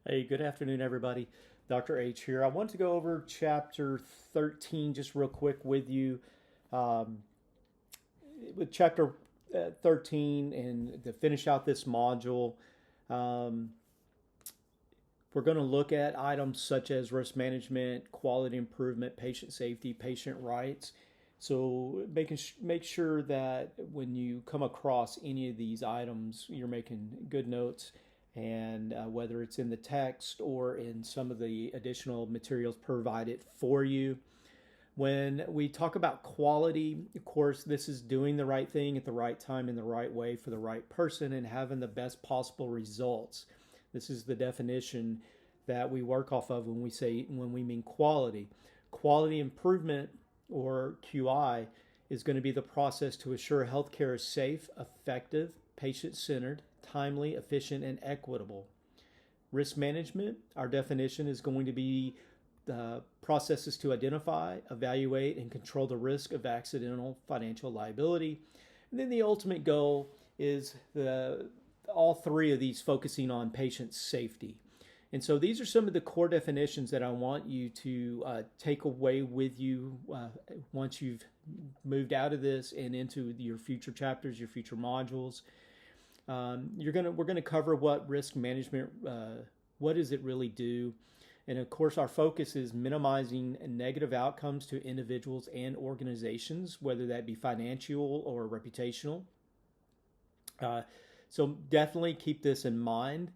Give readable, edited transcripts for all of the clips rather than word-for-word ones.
Hey, good afternoon, everybody. Dr. H here. I want to go over chapter 13 just real quick with you. Um, with chapter 13 and to finish out this module, um, we're going to look at items such as risk management, quality improvement, patient safety, patient rights. So make sure that when you come across any of these items, you're making good notes, and whether it's in the text or in some of the additional materials provided for you. When we talk about quality, of course, this is doing the right thing at the right time in the right way for the right person and having the best possible results. This is the definition that we work off of when we mean quality. Quality improvement, or QI, is going to be the process to assure healthcare is safe, effective, patient-centered, timely, efficient, and equitable. Risk management, our definition is going to be the processes to identify, evaluate, and control the risk of accidental financial liability. And then the ultimate goal is all three of these focusing on patient safety. And so these are some of the core definitions that I want you to take away with you once you've moved out of this and into your future chapters, your future modules. We're gonna cover what risk management, what does it really do, and of course our focus is minimizing negative outcomes to individuals and organizations, whether that be financial or reputational. So definitely keep this in mind.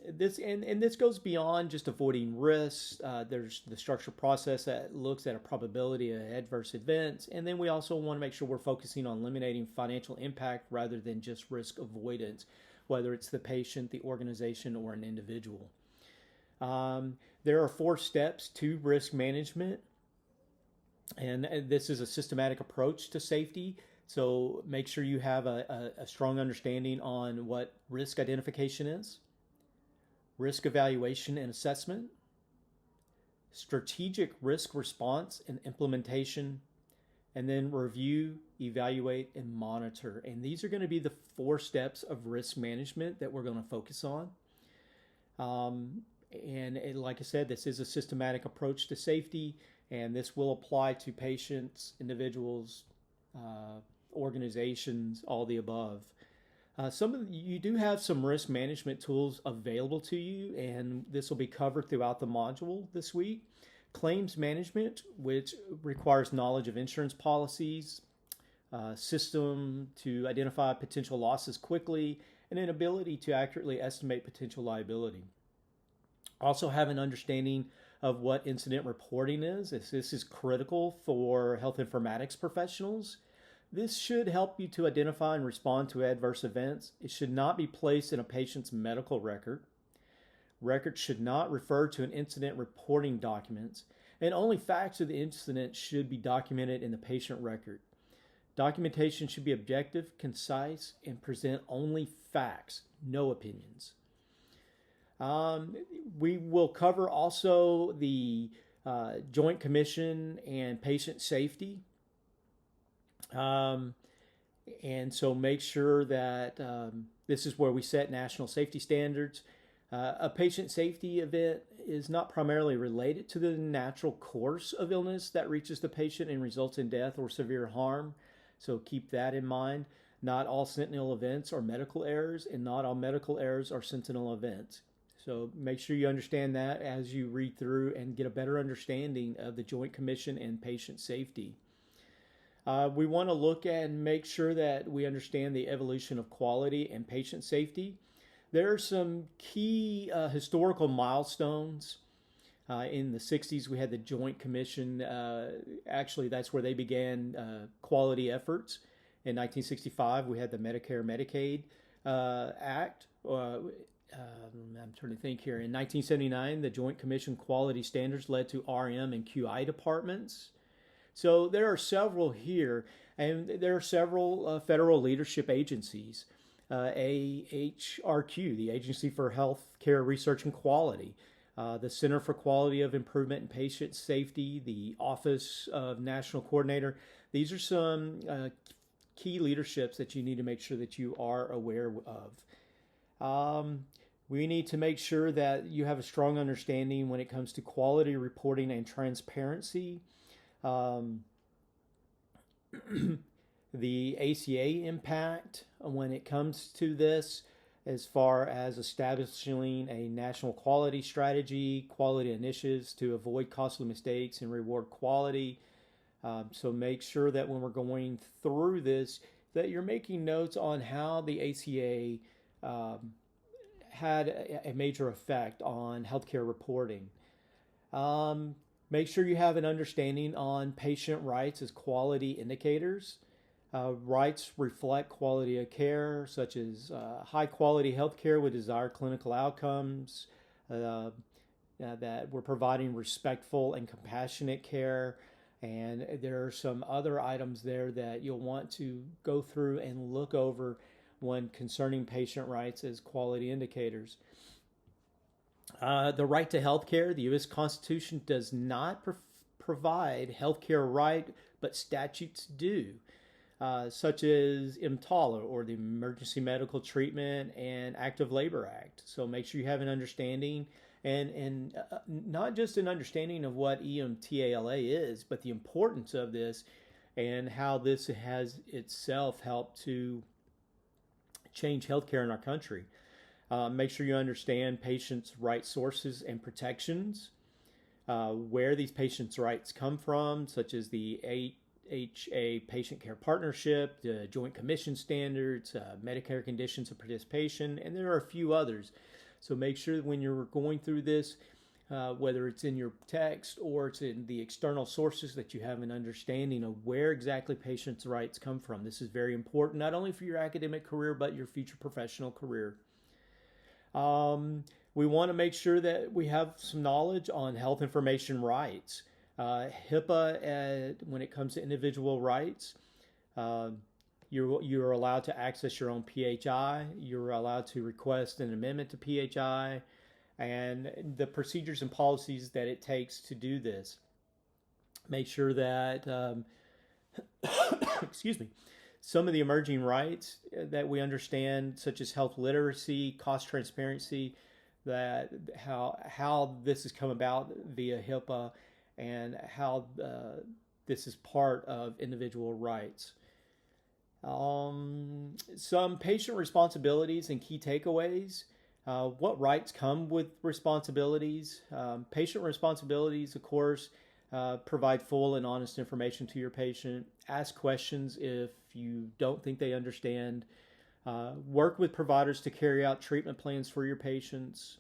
This goes beyond just avoiding risks. There's the structured process that looks at a probability of adverse events, and then we also want to make sure we're focusing on eliminating financial impact rather than just risk avoidance, whether it's the patient, the organization, or an individual. There are 4 steps to risk management, and this is a systematic approach to safety. So make sure you have a strong understanding on what risk identification is, risk evaluation and assessment, strategic risk response and implementation, and then review, evaluate, and monitor. And these are going to be the 4 steps of risk management that we're going to focus on. Like I said, this is a systematic approach to safety, and this will apply to patients, individuals, organizations, all the above. You do have some risk management tools available to you, and this will be covered throughout the module this week. Claims management, which requires knowledge of insurance policies, system to identify potential losses quickly, and an ability to accurately estimate potential liability. Also have an understanding of what incident reporting is. This is critical for health informatics professionals. This should help you to identify and respond to adverse events. It should not be placed in a patient's medical record. Records should not refer to an incident reporting documents, and only facts of the incident should be documented in the patient record. Documentation should be objective, concise, and present only facts, no opinions. We will cover also the Joint Commission and patient safety. And so make sure that this is where we set national safety standards. A patient safety event is not primarily related to the natural course of illness that reaches the patient and results in death or severe harm. So keep that in mind. Not all sentinel events are medical errors, and not all medical errors are sentinel events. So make sure you understand that as you read through and get a better understanding of the Joint Commission and patient safety. We want to look at and make sure that we understand the evolution of quality and patient safety. There are some key historical milestones. In the 60s, we had the Joint Commission. Actually, that's where they began quality efforts. In 1965, we had the Medicare-Medicaid Act. I'm trying to think here. In 1979, the Joint Commission quality standards led to RM and QI departments. So there are several here, and there are several federal leadership agencies. AHRQ, the Agency for Health Care Research and Quality, the Center for Quality of Improvement and Patient Safety, the Office of National Coordinator. These are some key leaderships that you need to make sure that you are aware of. We need to make sure that you have a strong understanding when it comes to quality reporting and transparency. Um, the ACA impact when it comes to this, as far as establishing a national quality strategy, quality initiatives to avoid costly mistakes and reward quality. So make sure that when we're going through this, that you're making notes on how the ACA had a major effect on healthcare reporting. Um, Make sure you have an understanding on patient rights as quality indicators. Rights reflect quality of care, such as high quality healthcare with desired clinical outcomes, that we're providing respectful and compassionate care. And there are some other items there that you'll want to go through and look over when concerning patient rights as quality indicators. The right to health care. The U.S. Constitution does not provide health care right, but statutes do, such as EMTALA, or the Emergency Medical Treatment and Active Labor Act. So make sure you have an understanding, and not just an understanding of what EMTALA is, but the importance of this and how this has itself helped to change healthcare in our country. Make sure you understand patients' right sources and protections, where these patients' rights come from, such as the HA Patient Care Partnership, the Joint Commission Standards, Medicare Conditions of Participation, and there are a few others. So make sure that when you're going through this, whether it's in your text or it's in the external sources, that you have an understanding of where exactly patients' rights come from. This is very important, not only for your academic career, but your future professional career. We want to make sure that we have some knowledge on health information rights. HIPAA, when it comes to individual rights, you're allowed to access your own PHI. You're allowed to request an amendment to PHI, and the procedures and policies that it takes to do this. Make sure that, excuse me, some of the emerging rights that we understand, such as health literacy, cost transparency, that how this has come about via HIPAA, and how this is part of individual rights. Some patient responsibilities and key takeaways. What rights come with responsibilities? Patient responsibilities, of course, provide full and honest information to your patient. Ask questions if you don't think they understand. Work with providers to carry out treatment plans for your patients.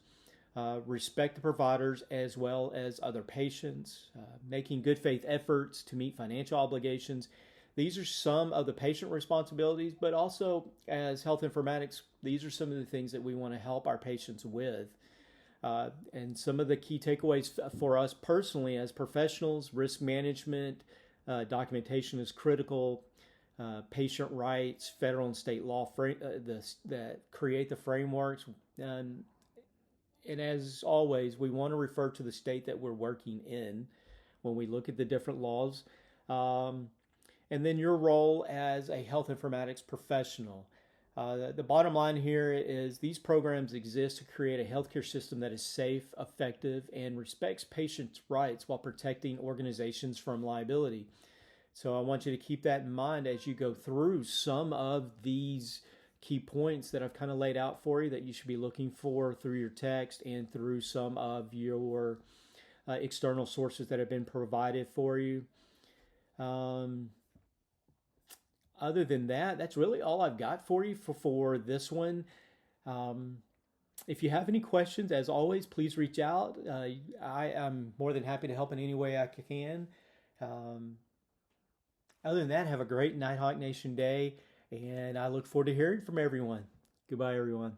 Respect the providers as well as other patients. Making good faith efforts to meet financial obligations. These are some of the patient responsibilities, but also as health informatics, these are some of the things that we want to help our patients with. And some of the key takeaways for us personally as professionals: risk management, documentation is critical, patient rights, federal and state law that create the frameworks. And as always, we want to refer to the state that we're working in when we look at the different laws. And then your role as a health informatics professional. The bottom line here is these programs exist to create a healthcare system that is safe, effective, and respects patients' rights while protecting organizations from liability. So I want you to keep that in mind as you go through some of these key points that I've kind of laid out for you that you should be looking for through your text and through some of your external sources that have been provided for you. Other than that, that's really all I've got for you for this one. If you have any questions, as always, please reach out. I am more than happy to help in any way I can. Other than that, have a great Nighthawk Nation day, and I look forward to hearing from everyone. Goodbye, everyone.